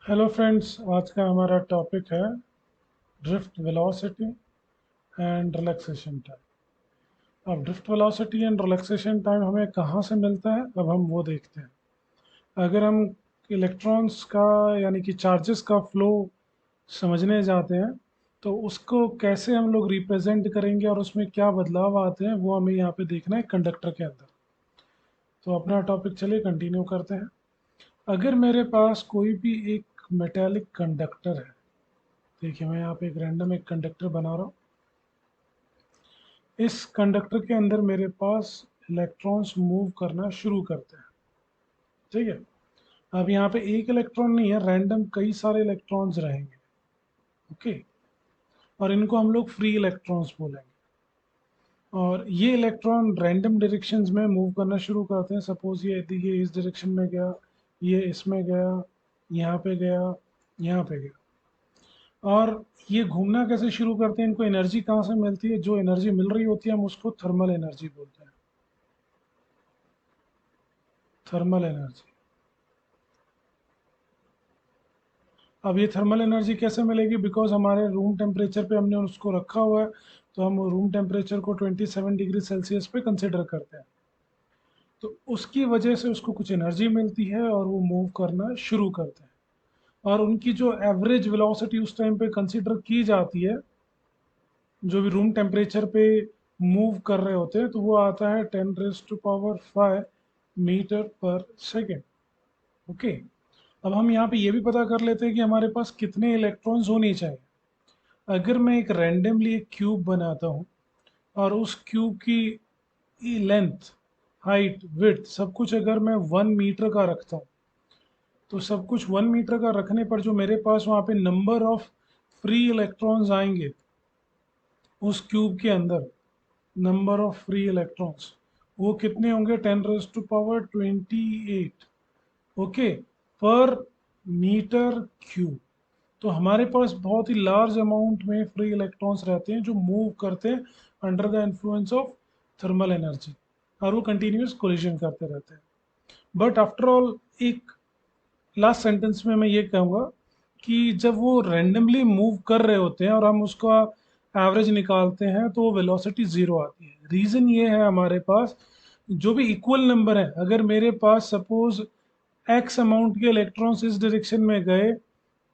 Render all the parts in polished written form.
Hello friends, आज का हमारा टॉपिक है drift velocity and relaxation time. अब drift velocity and relaxation time हमें कहाँ से मिलता है, अब हम वो देखते हैं। अगर हम इलेक्ट्रॉन्स का यानी कि चार्जेस का फ्लो समझने जाते हैं तो उसको कैसे हम लोग रिप्रेजेंट करेंगे और उसमें क्या बदलाव आते हैं वो हमें यहाँ पे देखना है कंडक्टर के अंदर। तो अपना टॉपिक चलिए कंटिन्यू करते हैं। अगर मेरे पास कोई भी एक मेटेलिक कंडक्टर है, देखिए मैं यहाँ पे एक रैंडम एक कंडक्टर बना रहा हूँ। इस कंडक्टर के अंदर मेरे पास इलेक्ट्रॉन्स मूव करना शुरू करते हैं। ठीक है। अब यहाँ पे एक इलेक्ट्रॉन नहीं है, रैंडम कई सारे इलेक्ट्रॉन्स रहेंगे। ओके। और इनको हम लोग फ्री इलेक्ट्रॉन्स बोलेंगे। और ये इलेक्ट्रॉन रैंडम डायरेक्शंस में मूव करना शुरू करते हैं। सपोज ये इस डायरेक्शन में गया, ये इसमें गया, यहाँ पे गया, यहाँ पे गया। और ये घूमना कैसे शुरू करते हैं, इनको एनर्जी कहाँ से मिलती है, जो एनर्जी मिल रही होती है हम उसको थर्मल एनर्जी बोलते हैं। Thermal energy. अब ये थर्मल एनर्जी कैसे मिलेगी, बिकॉज हमारे रूम टेम्परेचर पे हमने उसको रखा हुआ है। तो हम रूम टेम्परेचर को 27 डिग्री सेल्सियस पे कंसिडर करते हैं। तो उसकी वजह से उसको कुछ एनर्जी मिलती है और वो मूव करना शुरू करते हैं। और उनकी जो एवरेज वेलोसिटी उस टाइम पे कंसिडर की जाती है, जो भी रूम टेम्परेचर पे मूव कर रहे होते हैं, तो वो आता है 10⁵ मीटर पर सेकेंड। ओके। अब हम यहाँ पे ये भी पता कर लेते हैं कि हमारे पास कितने इलेक्ट्रॉन्स होने चाहिए। अगर मैं एक रैंडमली एक क्यूब बनाता हूँ और उस क्यूब की लेंथ, हाइट, विड्थ सब कुछ अगर मैं 1 मीटर का रखता हूँ, तो सब कुछ 1 मीटर का रखने पर जो मेरे पास वहाँ पे नंबर ऑफ फ्री इलेक्ट्रॉन्स आएंगे उस क्यूब के अंदर, नंबर ऑफ फ्री इलेक्ट्रॉन्स वो कितने होंगे, 10⁻28। ओके। पर मीटर क्यूब। तो हमारे पास बहुत ही लार्ज अमाउंट में फ्री इलेक्ट्रॉन्स रहते हैं जो मूव करते हैं under the influence of thermal energy, और वो कंटिन्यूस कोलिजन करते रहते हैं। बट आफ्टर ऑल, एक लास्ट सेंटेंस में मैं ये कहूँगा कि जब वो रैंडमली मूव कर रहे होते हैं और हम उसका एवरेज निकालते हैं तो वेलोसिटी ज़ीरो आती है। रीज़न ये है, हमारे पास जो भी इक्वल नंबर है, अगर मेरे पास सपोज एक्स अमाउंट के इलेक्ट्रॉन्स इस डायरेक्शन में गए,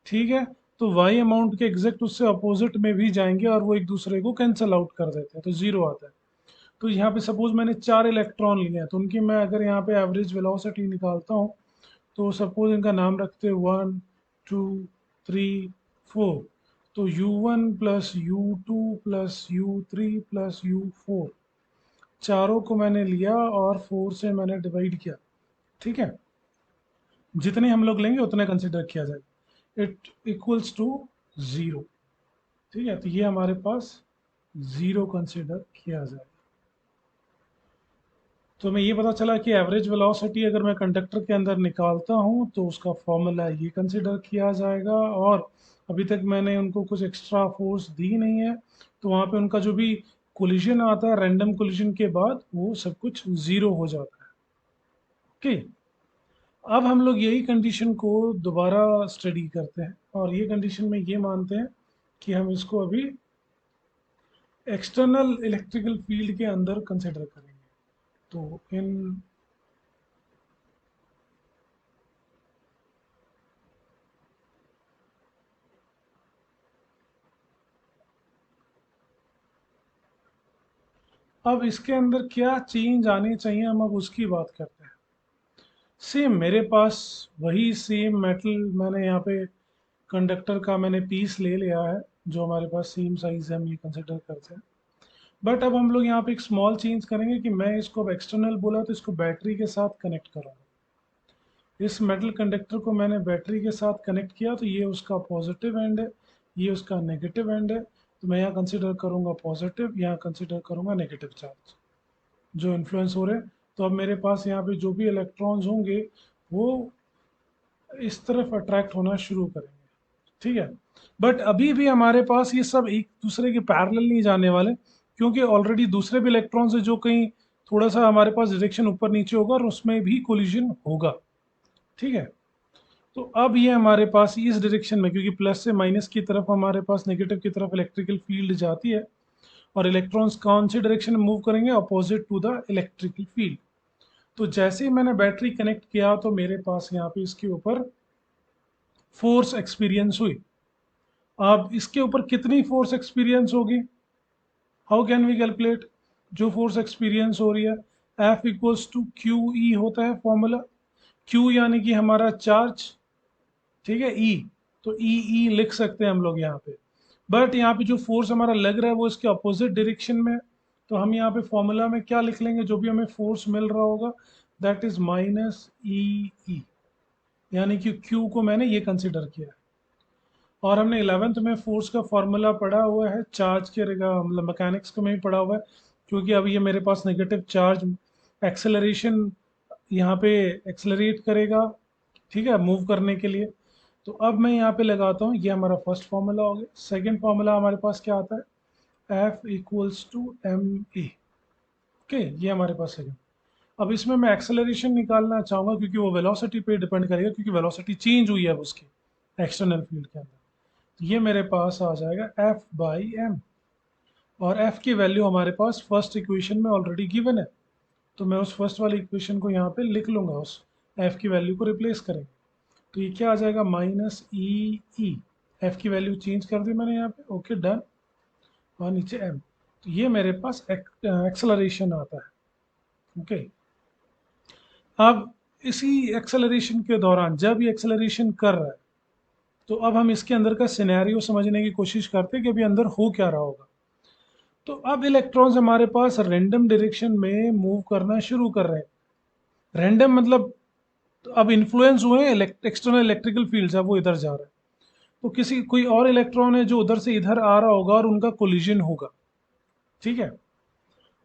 ठीक है, तो वाई अमाउंट के एग्जैक्ट उससे अपोजिट में भी जाएंगे और वो एक दूसरे को कैंसल आउट कर देते हैं, तो ज़ीरो आता है। तो यहाँ पे सपोज मैंने 4 इलेक्ट्रॉन लिए हैं, तो उनकी मैं अगर यहाँ पे एवरेज वेलोसिटी निकालता हूँ, तो सपोज इनका नाम रखते हैं 1, 2, 3, 4। तो U1 + U2 + U3 + U4, चारों को मैंने लिया और 4 से मैंने डिवाइड किया। ठीक है। जितने हम लोग लेंगे उतने कंसिडर किया जाएगा। It equals to zero. ठीक है, तो ये हमारे पास ज़ीरो कंसिडर किया जाएगा। तो हमें ये पता चला कि एवरेज वेलोसिटी अगर मैं कंडक्टर के अंदर निकालता हूँ तो उसका फॉर्मूला ये कंसिडर किया जाएगा। और अभी तक मैंने उनको कुछ एक्स्ट्रा फोर्स दी नहीं है, तो वहाँ पे उनका जो भी कोलिजन आता है रैंडम कोलिजन के बाद, वो सब कुछ ज़ीरो हो जाता है। ओके। अब हम लोग यही कंडीशन को दोबारा स्टडी करते हैं और ये कंडीशन में ये मानते हैं कि हम इसको अभी एक्सटर्नल इलेक्ट्रिकल फील्ड के अंदर कंसिडर करेंगे। तो इन अब इसके अंदर क्या चेंज आने चाहिए, हम अब उसकी बात करते हैं। सेम मेरे पास वही सेम मेटल, मैंने यहाँ पे कंडक्टर का मैंने पीस ले लिया है, जो हमारे पास सेम साइज है, हम ये कंसिडर करते हैं। बट अब हम लोग यहाँ पे एक स्मॉल चेंज करेंगे कि मैं इसको अब एक्सटर्नल बोला तो इसको बैटरी के साथ कनेक्ट करूँगा। इस मेटल कंडक्टर को मैंने बैटरी के साथ कनेक्ट किया, तो ये उसका पॉजिटिव एंड है, ये उसका नेगेटिव एंड है। तो मैं यहाँ कंसिडर करूँगा पॉजिटिव, यहाँ कंसिडर करूँगा नेगेटिव चार्ज जो इन्फ्लुएंस हो रहे हैं। तो अब मेरे पास यहाँ पे जो भी इलेक्ट्रॉन्स होंगे वो इस तरफ अट्रैक्ट होना शुरू करेंगे। ठीक है। बट अभी भी हमारे पास ये सब एक दूसरे के पैरेलल नहीं जाने वाले, क्योंकि ऑलरेडी दूसरे भी इलेक्ट्रॉन्स है जो कहीं थोड़ा सा हमारे पास डायरेक्शन ऊपर नीचे होगा और उसमें भी कोलिजन होगा। ठीक है। तो अब ये हमारे पास इस डायरेक्शन में, क्योंकि प्लस से माइनस की तरफ हमारे पास नेगेटिव की तरफ इलेक्ट्रिकल फील्ड जाती है, और इलेक्ट्रॉन्स कौन सी डायरेक्शन में मूव करेंगे, opposite to the electrical field. तो जैसे ही मैंने बैटरी कनेक्ट किया तो मेरे पास यहाँ पे इसके ऊपर फोर्स एक्सपीरियंस हुई। अब इसके ऊपर कितनी फोर्स एक्सपीरियंस होगी, हाउ कैन वी कैलकुलेट। जो फोर्स एक्सपीरियंस हो रही है, F equals to Q E होता है फॉर्मूला। क्यू यानी कि हमारा चार्ज, ठीक है, ई, तो ई लिख सकते हैं हम लोग यहाँ पे। बट यहाँ पे जो फोर्स हमारा लग रहा है वो इसके अपोजिट डायरेक्शन में है, तो हम यहाँ पे फॉर्मूला में क्या लिख लेंगे, जो भी हमें फोर्स मिल रहा होगा दैट इज माइनस ई, यानी कि क्यू को मैंने ये कंसिडर किया है। और हमने 11th में फोर्स का फॉर्मूला पढ़ा हुआ है, चार्ज के मतलब मैकेनिक्स को में ही पढ़ा हुआ है, क्योंकि अभी ये मेरे पास नेगेटिव चार्ज एक्सेलरेशन यहाँ पे एक्सेलरेट करेगा, ठीक है, मूव करने के लिए। तो अब मैं यहाँ पे लगाता हूँ, ये हमारा फर्स्ट फॉर्मूला हो गया। सेकेंड फॉर्मूला हमारे पास क्या आता है, F equals to M A. Okay, ये हमारे पास सेकेंड। अब इसमें मैं एक्सेलरेशन निकालना चाहूँगा, क्योंकि वो वेलोसिटी पे डिपेंड करेगा, क्योंकि वेलोसिटी चेंज हुई है अब उसकी एक्सटर्नल फील्ड के अंदर। तो ये मेरे पास आ जाएगा एफ बाई एम, और एफ की वैल्यू हमारे पास फर्स्ट इक्वेशन में ऑलरेडी गिवन है, तो मैं उस फर्स्ट वाली इक्वेशन को यहाँ पे लिख लूँगा, उस एफ की वैल्यू को रिप्लेस करेंगे। तो ये क्या आ जाएगा, माइनस ई, एफ की वैल्यू चेंज कर दी मैंने यहाँ पे, ओके डन, और नीचे एम। तो ये मेरे पास एक्सेलरेशन आता है। ओके, अब इसी एक्सेलरेशन के दौरान जब ये एक्सेलरेशन कर रहा है, तो अब हम इसके अंदर का सिनेरियो समझने की कोशिश करते हैं कि अभी अंदर हो क्या रहा होगा। तो अब इलेक्ट्रॉन्स हमारे पास रैंडम डायरेक्शन में मूव करना शुरू कर रहे हैं। रैंडम मतलब तो अब इन्फ्लुएंस हुए हैं एक्सटर्नल इलेक्ट्रिकल फील्ड से, अब वो इधर जा रहा है। तो किसी कोई और इलेक्ट्रॉन है जो उधर से इधर आ रहा होगा और उनका कोलिजन होगा, ठीक है।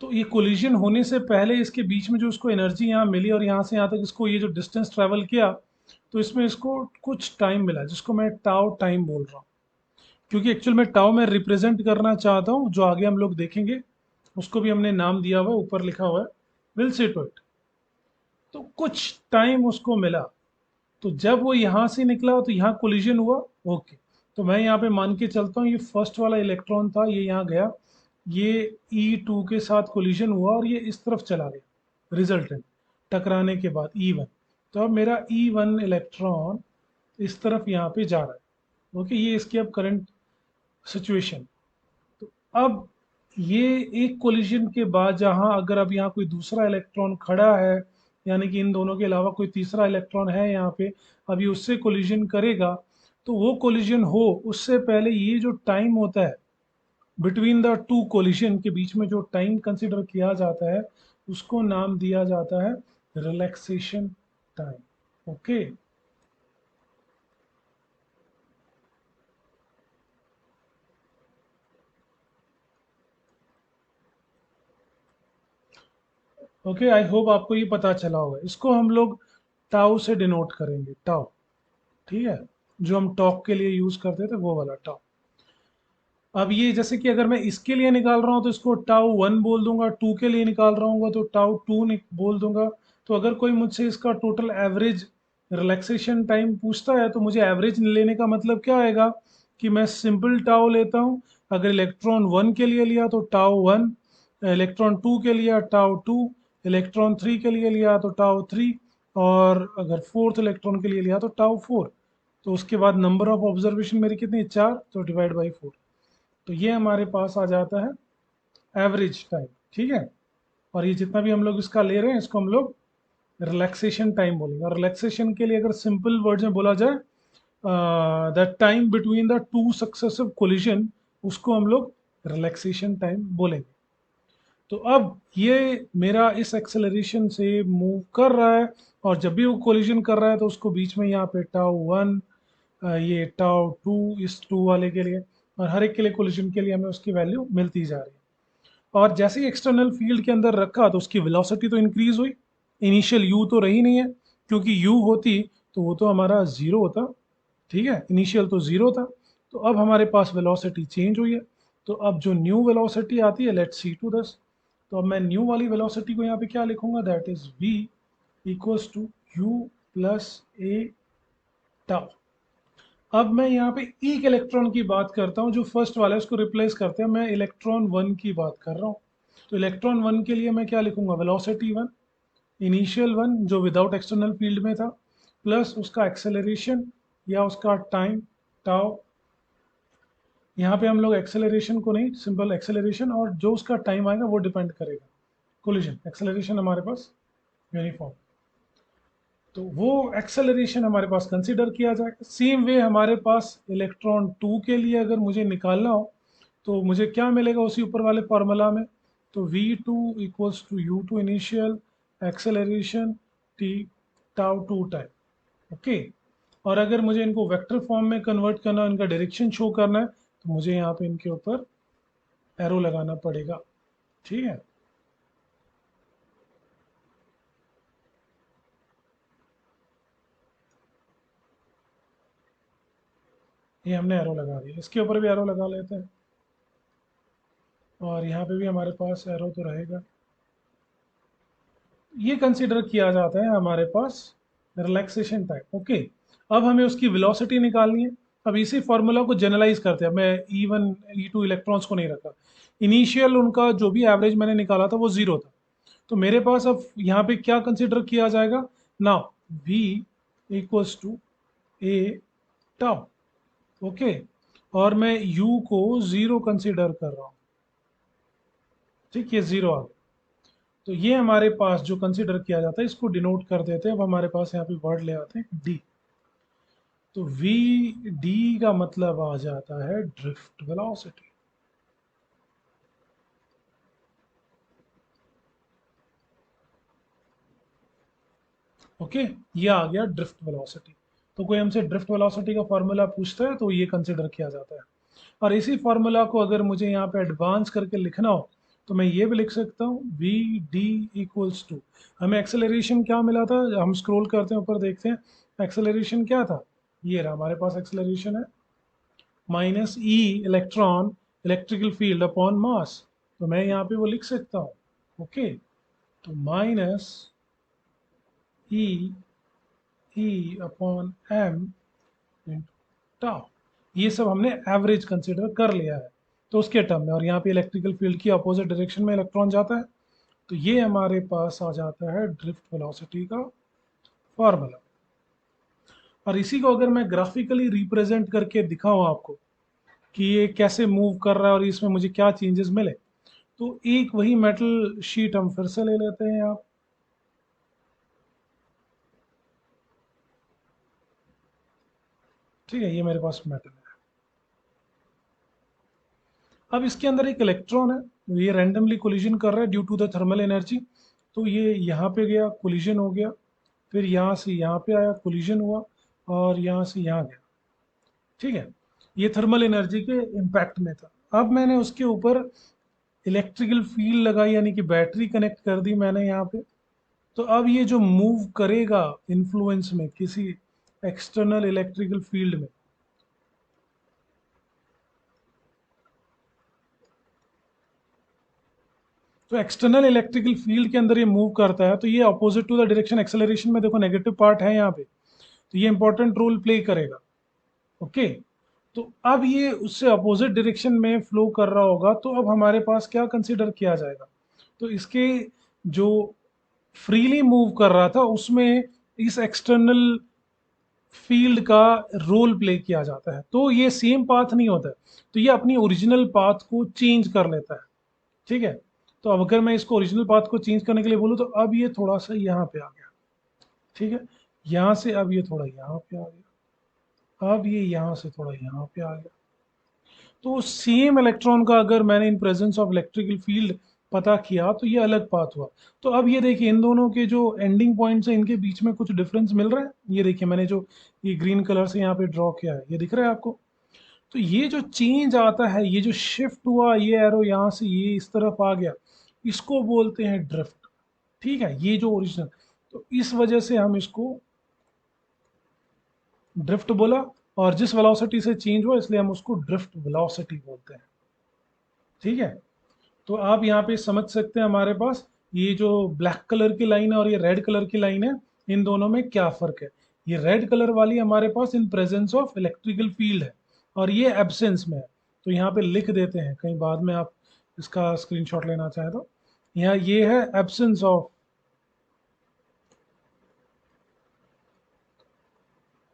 तो ये कोलिजन होने से पहले इसके बीच में जो उसको एनर्जी यहाँ मिली, और यहाँ से यहाँ तक इसको ये जो डिस्टेंस ट्रेवल किया, तो इसमें इसको कुछ टाइम मिला, जिसको मैं टाउ टाइम बोल रहा हूँ। क्योंकि एक्चुअल में टाउ में रिप्रेजेंट करना चाहता हूँ, जो आगे हम लोग देखेंगे उसको भी हमने नाम दिया हुआ है, ऊपर लिखा हुआ है, विल सी टू इट। तो कुछ टाइम उसको मिला, तो जब वो यहाँ से निकला तो यहाँ कोलिजन हुआ। ओके, तो मैं यहाँ पे मान के चलता हूँ ये फर्स्ट वाला इलेक्ट्रॉन था, ये यहाँ गया, ये E2 के साथ कोलिजन हुआ और ये इस तरफ चला गया रिजल्टेंट, टकराने के बाद E1। तो अब मेरा E1 इलेक्ट्रॉन इस तरफ यहाँ पे जा रहा है। ओके, ये इसकी अब करंट सिचुएशन। तो अब ये एक कोलिजन के बाद जहां अगर अब यहाँ कोई दूसरा इलेक्ट्रॉन खड़ा है, यानी कि इन दोनों के अलावा कोई तीसरा इलेक्ट्रॉन है यहाँ पे, अभी उससे कोलिजन करेगा, तो वो कोलिजन हो उससे पहले ये जो टाइम होता है बिटवीन द टू कोलिजन के बीच में, जो टाइम कंसिडर किया जाता है, उसको नाम दिया जाता है relaxation time. Okay, okay, I hope आपको ये पता चला होगा। इसको हम लोग टाउ से डिनोट करेंगे, टाउ, ठीक है, जो हम टॉक के लिए यूज करते थे वो वाला टाउ। अब ये जैसे कि अगर मैं इसके लिए निकाल रहा हूँ तो इसको टाउ वन बोल दूंगा, टू के लिए निकाल रहा हूँ तो टाउ टू बोल दूंगा। तो अगर कोई मुझसे इसका टोटल एवरेज रिलैक्सेशन टाइम पूछता है, तो मुझे एवरेज लेने का मतलब क्या आएगा, कि मैं सिंपल टाउ लेता हूँ। अगर इलेक्ट्रॉन वन के लिए लिया तो टाउ वन, इलेक्ट्रॉन टू के लिए टाउ टू, इलेक्ट्रॉन थ्री के लिए लिया तो टाउ थ्री, और अगर फोर्थ इलेक्ट्रॉन के लिए लिया तो टाउ फोर। तो उसके बाद नंबर ऑफ ऑब्जर्वेशन मेरी कितनी, चार, तो डिवाइड बाई फोर। तो ये हमारे पास आ जाता है एवरेज टाइम, ठीक है। और ये जितना भी हम लोग इसका ले रहे हैं, इसको हम लोग रिलैक्सेशन टाइम बोलेंगे। और रिलैक्सेशन के लिए अगर सिंपल वर्ड्स में बोला जाए, the time between the two successive collision, उसको हम लोग रिलैक्सेशन टाइम बोलेंगे। तो अब ये मेरा इस एक्सेलरेशन से मूव कर रहा है, और जब भी वो कोलिजन कर रहा है तो उसको बीच में यहाँ पे टाउ वन, ये टाउ टू, इस टू वाले के लिए, और हर एक के लिए कोलिजन के लिए हमें उसकी वैल्यू मिलती जा रही है। और जैसे ही एक्सटर्नल फील्ड के अंदर रखा तो उसकी वेलोसिटी तो इंक्रीज हुई, इनिशियल यू तो रही नहीं है, क्योंकि यू होती तो वो तो हमारा जीरो होता, ठीक है, इनिशियल तो जीरो था। तो अब हमारे पास वेलोसिटी चेंज हुई है। तो अब जो न्यू वेलोसिटी आती है, लेट्स सी टू दिस। तो अब मैं न्यू वाली वेलोसिटी को यहाँ पे क्या लिखूंगा, that is v equals to U plus A tau. अब मैं यहाँ पे एक इलेक्ट्रॉन की बात करता हूँ, जो फर्स्ट वाला है उसको रिप्लेस करते हैं, मैं इलेक्ट्रॉन वन की बात कर रहा हूँ। तो इलेक्ट्रॉन वन के लिए मैं क्या लिखूंगा, वेलोसिटी वन, इनिशियल वन जो विदाउट एक्सटर्नल फील्ड में था, प्लस उसका एक्सेलरेशन या उसका टाइम टाउ। यहाँ पे हम लोग एक्सेलरेशन को नहीं, सिंपल एक्सेलरेशन, और जो उसका टाइम आएगा वो डिपेंड करेगा कोलिजन। एक्सेलरेशन हमारे पास यूनिफॉर्म, तो वो एक्सेलरेशन हमारे पास कंसीडर किया जाएगा। सेम वे हमारे पास इलेक्ट्रॉन टू के लिए अगर मुझे निकालना हो तो मुझे क्या मिलेगा उसी ऊपर वाले फार्मूला में, तो v2 equals to u2 initial acceleration T tau to time. Okay, और अगर मुझे इनको वेक्टर फॉर्म में कन्वर्ट करना है, इनका डायरेक्शन शो करना है, तो मुझे यहाँ पे इनके ऊपर एरो लगाना पड़ेगा। ठीक है, ये हमने एरो लगा दिया, इसके ऊपर भी एरो लगा लेते हैं, और यहाँ पे भी हमारे पास एरो तो रहेगा। ये कंसीडर किया जाता है हमारे पास रिलैक्सेशन टाइम। ओके, अब हमें उसकी वेलोसिटी निकालनी है। अब इसी फॉर्मूला को जनरलाइज करते हैं, मैं E1 E2 इलेक्ट्रॉन्स को नहीं रखा। इनिशियल उनका जो भी एवरेज मैंने निकाला था वो जीरो था, तो मेरे पास अब यहाँ पे क्या कंसीडर किया जाएगा ना, V equals to A tau. Okay, और मैं U को जीरो कंसीडर कर रहा हूँ। ठीक, ये जीरो आ गया। तो ये हमारे पास जो कंसीडर किया जाता है इसको डिनोट कर देते हैं। अब हमारे पास यहाँ पे वर्ड ले आते हैं डी, तो वी डी का मतलब आ जाता है ड्रिफ्ट वेलोसिटी। ओके, ये आ गया ड्रिफ्ट वेलोसिटी। तो कोई हमसे ड्रिफ्ट वेलोसिटी का फॉर्मूला पूछता है तो ये कंसिडर किया जाता है। और इसी फॉर्मूला को अगर मुझे यहाँ पे एडवांस करके लिखना हो तो मैं ये भी लिख सकता हूँ वी डी इक्वल्स टू, हमें एक्सेलरेशन क्या मिला था, हम स्क्रॉल करते हैं ऊपर देखते हैं एक्सेलरेशन क्या था, ये रहा हमारे पास एक्सेलरेशन है minus e electron electrical field upon mass. तो मैं यहाँ पे वो लिख सकता हूँ। ओके, तो माइनस ई ई अपॉन एम टाउ, ये सब हमने एवरेज कंसिडर कर लिया है तो उसके टर्म में, और यहाँ पे इलेक्ट्रिकल फील्ड की अपोजिट डायरेक्शन में इलेक्ट्रॉन जाता है, तो ये हमारे पास आ जाता है ड्रिफ्ट वेलोसिटी का फॉर्मूला। और इसी को अगर मैं ग्राफिकली रिप्रेजेंट करके दिखाऊं आपको कि ये कैसे मूव कर रहा है और इसमें मुझे क्या चेंजेस मिले, तो एक वही मेटल शीट हम फिर से ले लेते हैं आप। ठीक है, ये मेरे पास मेटल है। अब इसके अंदर एक इलेक्ट्रॉन है, ये रैंडमली कोलिजन कर रहा है due to the thermal energy. तो ये यहाँ पे गया, कोलिजन हो गया, फिर यहाँ से यहाँ पे आया, कोलिजन हुआ, और यहाँ से यहाँ गया। ठीक है, ये थर्मल एनर्जी के इम्पैक्ट में था। अब मैंने उसके ऊपर इलेक्ट्रिकल फील्ड लगाई, यानी कि बैटरी कनेक्ट कर दी मैंने यहाँ पे। तो अब ये जो मूव करेगा इन्फ्लुएंस में किसी एक्सटर्नल इलेक्ट्रिकल फील्ड में, तो एक्सटर्नल इलेक्ट्रिकल फील्ड के अंदर ये मूव करता है, तो ये opposite to the direction acceleration में, देखो नेगेटिव पार्ट है यहाँ पे, तो ये इंपॉर्टेंट रोल प्ले करेगा। ओके, तो अब ये उससे अपोजिट डायरेक्शन में फ्लो कर रहा होगा, तो अब हमारे पास क्या कंसीडर किया जाएगा, तो इसके जो फ्रीली मूव कर रहा था उसमें इस एक्सटर्नल फील्ड का रोल प्ले किया जाता है, तो ये सेम पाथ नहीं होता है, तो ये अपनी ओरिजिनल पाथ को चेंज कर लेता है। ठीक है, तो अब अगर मैं इसको ओरिजिनल पाथ को चेंज करने के लिए बोलूँ तो अब ये थोड़ा सा यहाँ पे आ गया। ठीक है, यहाँ से अब ये थोड़ा यहाँ पे आ गया, अब ये यहाँ से थोड़ा यहाँ पे आ गया। तो सेम इलेक्ट्रॉन का अगर मैंने इन प्रेजेंस ऑफ इलेक्ट्रिकल फील्ड पता किया तो ये अलग पाथ हुआ। तो अब ये देखिए इन दोनों के जो एंडिंग पॉइंट्स हैं इनके बीच में कुछ डिफरेंस मिल रहा है, ये देखिए मैंने जो ये ग्रीन कलर से यहाँ पे ड्रॉ किया है, ये दिख रहा है आपको। तो ये जो चेंज आता है, ये जो शिफ्ट हुआ, ये एरो यहाँ से ये इस तरफ आ गया, इसको बोलते हैं ड्रिफ्ट। ठीक है, ये जो ओरिजिनल, तो इस वजह से हम इसको ड्रिफ्ट बोला, और जिस वेलोसिटी से चेंज हुआ इसलिए हम उसको ड्रिफ्ट वेलोसिटी बोलते हैं। ठीक है, तो आप यहाँ पे समझ सकते हैं हमारे पास ये जो ब्लैक कलर की लाइन है और ये रेड कलर की लाइन है, इन दोनों में क्या फर्क है। ये रेड कलर वाली हमारे पास in presence of electrical field है और ये एब्सेंस में है। तो यहाँ पे लिख देते हैं, कहीं बाद में आप इसका स्क्रीनशॉट लेना चाहें तो। यहाँ ये है absence of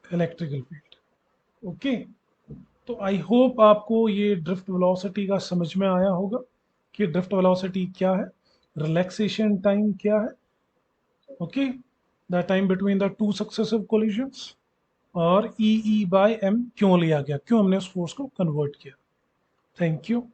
electrical field. Okay, तो आई होप आपको ये ड्रिफ्ट वेलोसिटी का समझ में आया होगा कि ड्रिफ्ट वेलोसिटी क्या है, रिलैक्सेशन टाइम क्या है। Okay, the time between the two successive collisions, और ई बाय एम क्यों लिया गया, क्यों हमने उस फोर्स को कन्वर्ट किया। Thank you.